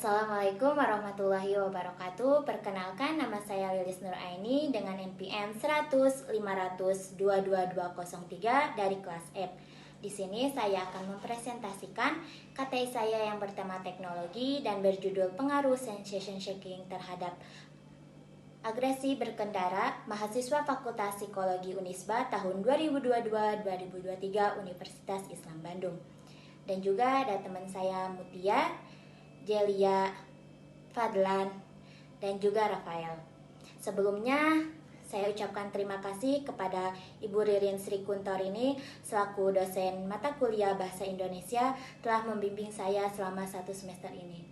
Assalamualaikum warahmatullahi wabarakatuh. Perkenalkan, nama saya Lilis Nuraini dengan NPM 10050022203 dari kelas F. Di sini saya akan mempresentasikan KTI saya yang bertema teknologi dan berjudul Pengaruh Sensation Shaking terhadap Agresi Berkendara Mahasiswa Fakultas Psikologi Unisba tahun 2022-2023 Universitas Islam Bandung. Dan juga ada teman saya Mutia, Jelia, Fadlan, dan juga Rafael. Sebelumnya, saya ucapkan terima kasih kepada Ibu Ririn Sri Kuntorini selaku dosen mata kuliah Bahasa Indonesia telah membimbing saya selama 1 semester ini.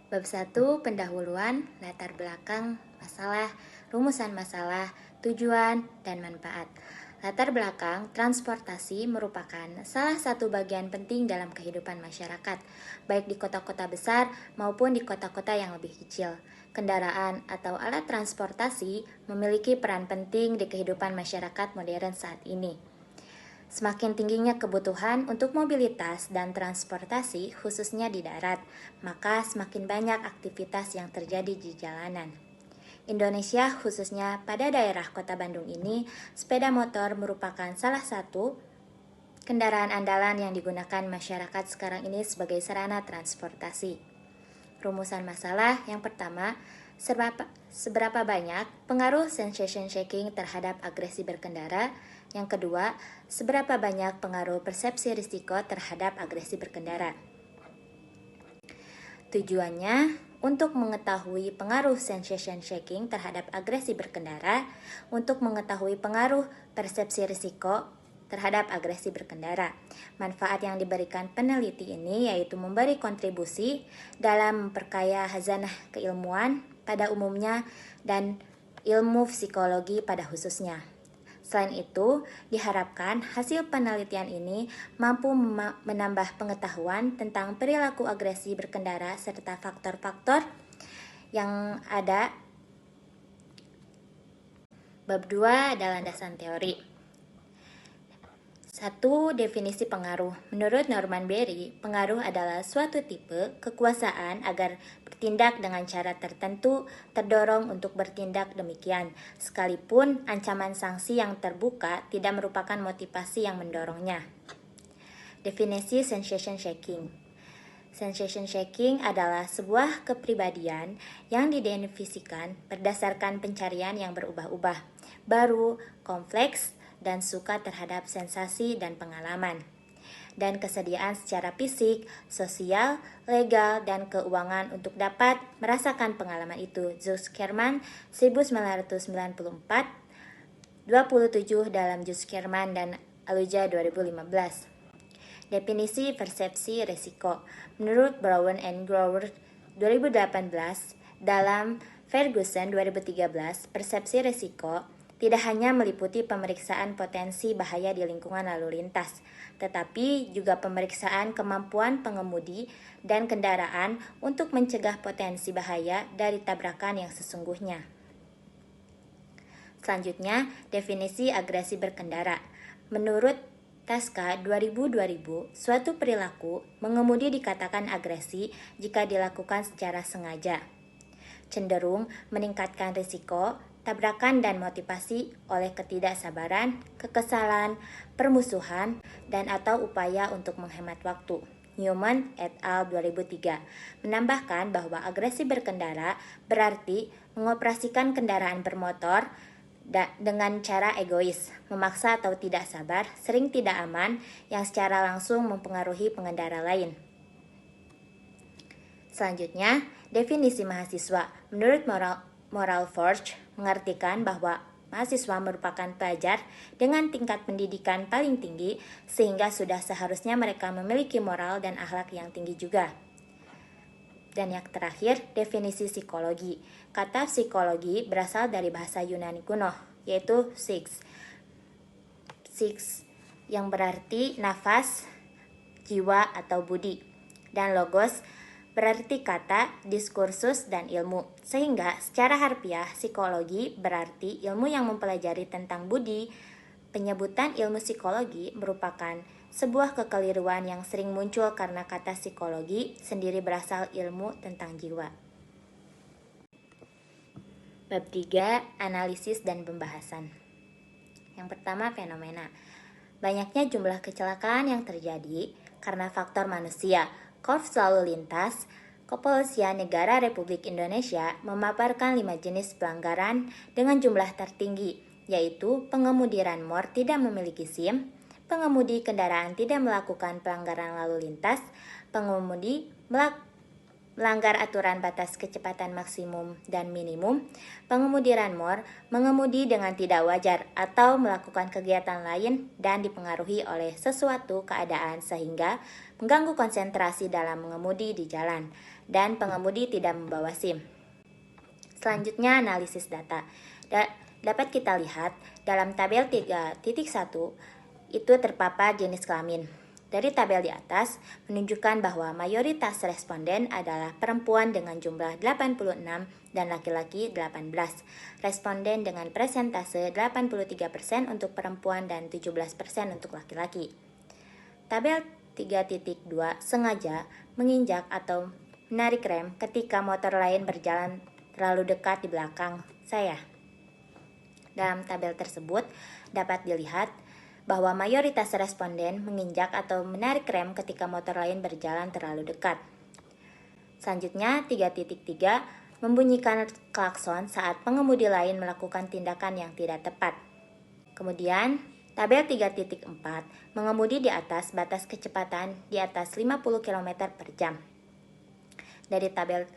Bab 1, pendahuluan, latar belakang, masalah, rumusan masalah, tujuan, dan manfaat. Latar belakang, transportasi merupakan salah satu bagian penting dalam kehidupan masyarakat, baik di kota-kota besar maupun di kota-kota yang lebih kecil. Kendaraan atau alat transportasi memiliki peran penting di kehidupan masyarakat modern saat ini. Semakin tingginya kebutuhan untuk mobilitas dan transportasi, khususnya di darat, maka semakin banyak aktivitas yang terjadi di jalanan. Indonesia, khususnya pada daerah Kota Bandung ini, sepeda motor merupakan salah satu kendaraan andalan yang digunakan masyarakat sekarang ini sebagai sarana transportasi. Rumusan masalah yang pertama, seberapa banyak pengaruh sensation shaking terhadap agresi berkendara? Yang kedua, seberapa banyak pengaruh persepsi risiko terhadap agresi berkendara? Tujuannya untuk mengetahui pengaruh sensation shaking terhadap agresi berkendara, untuk mengetahui pengaruh persepsi risiko terhadap agresi berkendara. Manfaat yang diberikan peneliti ini yaitu memberi kontribusi dalam memperkaya khazanah keilmuan pada umumnya dan ilmu psikologi pada khususnya. Selain itu, diharapkan hasil penelitian ini mampu menambah pengetahuan tentang perilaku agresi berkendara serta faktor-faktor yang ada. Bab 2 adalah landasan teori. 1. Definisi pengaruh. Menurut Norman Berry, pengaruh adalah suatu tipe kekuasaan agar bertindak dengan cara tertentu, terdorong untuk bertindak demikian, sekalipun ancaman sanksi yang terbuka tidak merupakan motivasi yang mendorongnya. Definisi sensation shaking. Sensation shaking adalah sebuah kepribadian yang didefinisikan berdasarkan pencarian yang berubah-ubah, baru, kompleks, dan suka terhadap sensasi dan pengalaman, dan kesediaan secara fisik, sosial, legal, dan keuangan untuk dapat merasakan pengalaman itu. Zuckerman 1994, 27 dalam Zuckerman dan Aluja 2015. Definisi persepsi risiko. Menurut Brown and Grover 2018, dalam Ferguson 2013, persepsi risiko tidak hanya meliputi pemeriksaan potensi bahaya di lingkungan lalu lintas, tetapi juga pemeriksaan kemampuan pengemudi dan kendaraan untuk mencegah potensi bahaya dari tabrakan yang sesungguhnya. Selanjutnya, definisi agresi berkendara. Menurut Tasca 2000, suatu perilaku mengemudi dikatakan agresi jika dilakukan secara sengaja, cenderung meningkatkan risiko tabrakan dan motivasi oleh ketidaksabaran, kekesalan, permusuhan, dan atau upaya untuk menghemat waktu. Newman et al. 2003 menambahkan bahwa agresi berkendara berarti mengoperasikan kendaraan bermotor dengan cara egois, memaksa atau tidak sabar, sering tidak aman, yang secara langsung mempengaruhi pengendara lain. Selanjutnya, definisi mahasiswa. Menurut Moral Forge mengartikan bahwa mahasiswa merupakan pelajar dengan tingkat pendidikan paling tinggi, sehingga sudah seharusnya mereka memiliki moral dan akhlak yang tinggi juga. Dan yang terakhir, definisi psikologi. Kata psikologi berasal dari bahasa Yunani kuno, yaitu psyche, yang berarti nafas, jiwa atau budi, dan logos berarti kata, diskursus, dan ilmu. Sehingga secara harfiah, psikologi berarti ilmu yang mempelajari tentang budi. Penyebutan ilmu psikologi merupakan sebuah kekeliruan yang sering muncul karena kata psikologi sendiri berasal ilmu tentang jiwa. Bab 3, analisis dan pembahasan. Yang pertama, fenomena. Banyaknya jumlah kecelakaan yang terjadi karena faktor manusia. Korps Lalu Lintas Kepolisian Negara Republik Indonesia memaparkan 5 jenis pelanggaran dengan jumlah tertinggi, yaitu pengemudi ranmor tidak memiliki SIM, pengemudi kendaraan tidak melakukan pelanggaran lalu lintas, pengemudi melanggar aturan batas kecepatan maksimum dan minimum, pengemudi ranmor mengemudi dengan tidak wajar atau melakukan kegiatan lain dan dipengaruhi oleh sesuatu keadaan sehingga mengganggu konsentrasi dalam mengemudi di jalan, dan pengemudi tidak membawa SIM. Selanjutnya, analisis data. Dapat kita lihat dalam tabel 3.1 itu terpapar jenis kelamin. Dari tabel di atas menunjukkan bahwa mayoritas responden adalah perempuan dengan jumlah 86 dan laki-laki 18. Responden dengan presentase 83% untuk perempuan dan 17% untuk laki-laki. Tabel 3.2 sengaja menginjak atau menarik rem ketika motor lain berjalan terlalu dekat di belakang saya. Dalam tabel tersebut dapat dilihat bahwa mayoritas responden menginjak atau menarik rem ketika motor lain berjalan terlalu dekat. Selanjutnya, 3.3 membunyikan klakson saat pengemudi lain melakukan tindakan yang tidak tepat. Kemudian, tabel 3.4 mengemudi di atas batas kecepatan di atas 50 km per jam. Dari tabel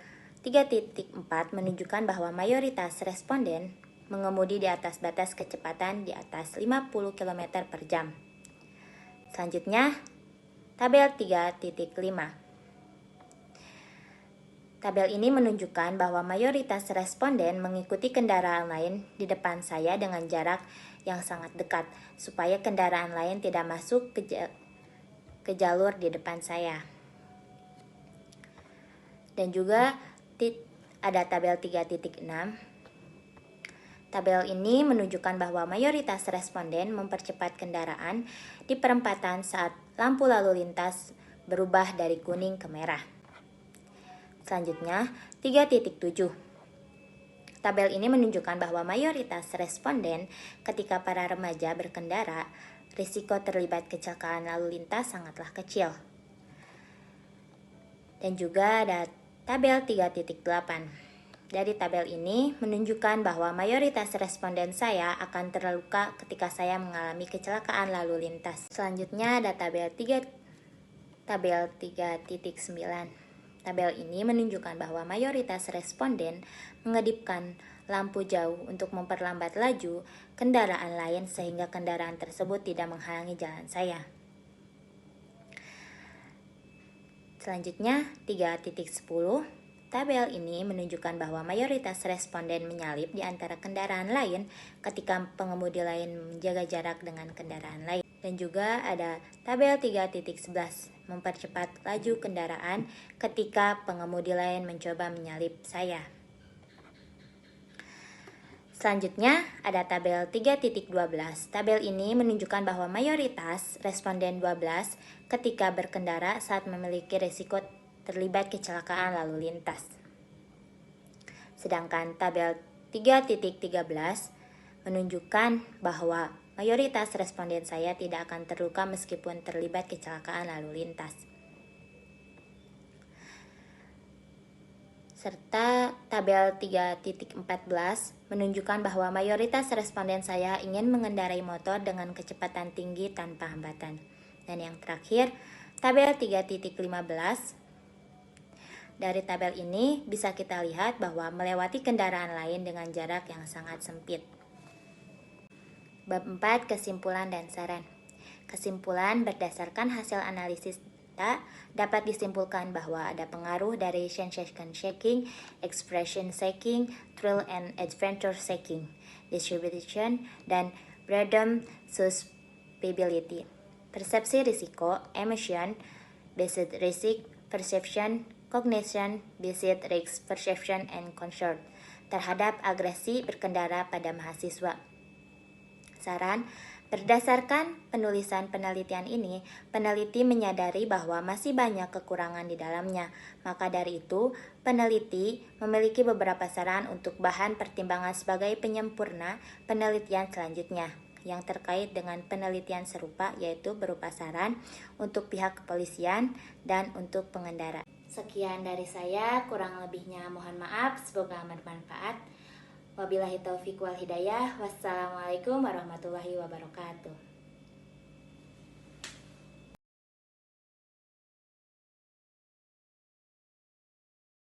3.4 menunjukkan bahwa mayoritas responden mengemudi di atas batas kecepatan di atas 50 km per jam. Selanjutnya, tabel 3.5. Tabel ini menunjukkan bahwa mayoritas responden mengikuti kendaraan lain di depan saya dengan jarak yang sangat dekat, supaya kendaraan lain tidak masuk ke jalur di depan saya. Dan juga ada tabel 3.6. Tabel ini menunjukkan bahwa mayoritas responden mempercepat kendaraan di perempatan saat lampu lalu lintas berubah dari kuning ke merah. Selanjutnya, 3.7. Tabel ini menunjukkan bahwa mayoritas responden ketika para remaja berkendara, risiko terlibat kecelakaan lalu lintas sangatlah kecil. Dan juga ada tabel 3.8. Dari tabel ini menunjukkan bahwa mayoritas responden saya akan terluka ketika saya mengalami kecelakaan lalu lintas. Selanjutnya ada tabel 3.9. Tabel ini menunjukkan bahwa mayoritas responden mengedipkan lampu jauh untuk memperlambat laju kendaraan lain sehingga kendaraan tersebut tidak menghalangi jalan saya. Selanjutnya 3.10. Tabel ini menunjukkan bahwa mayoritas responden menyalip di antara kendaraan lain ketika pengemudi lain menjaga jarak dengan kendaraan lain. Dan juga ada tabel 3.11, mempercepat laju kendaraan ketika pengemudi lain mencoba menyalip saya. Selanjutnya ada tabel 3.12. Tabel ini menunjukkan bahwa mayoritas responden 12 ketika berkendara saat memiliki risiko terlibat kecelakaan lalu lintas. Sedangkan tabel 3.13 menunjukkan bahwa mayoritas responden saya tidak akan terluka meskipun terlibat kecelakaan lalu lintas. Serta tabel 3.14 menunjukkan bahwa mayoritas responden saya ingin mengendarai motor dengan kecepatan tinggi tanpa hambatan. Dan yang terakhir, tabel 3.15. Dari tabel ini bisa kita lihat bahwa melewati kendaraan lain dengan jarak yang sangat sempit. Bab 4, kesimpulan dan saran. Kesimpulan berdasarkan hasil analisis data dapat disimpulkan bahwa ada pengaruh dari sensation seeking, expression seeking, thrill and adventure seeking, distribution, dan random susceptibility. Persepsi risiko, emotion, based risk, perception, cognition, based risk, perception, and concern terhadap agresi berkendara pada mahasiswa. Saran, Berdasarkan penulisan penelitian ini, peneliti menyadari bahwa masih banyak kekurangan di dalamnya. Maka dari itu, peneliti memiliki beberapa saran untuk bahan pertimbangan sebagai penyempurna penelitian selanjutnya yang terkait dengan penelitian serupa, yaitu berupa saran untuk pihak kepolisian dan untuk pengendara. Sekian dari saya, kurang lebihnya mohon maaf, semoga bermanfaat. Wabillahi taufiq wal hidayah. Wassalamualaikum warahmatullahi wabarakatuh.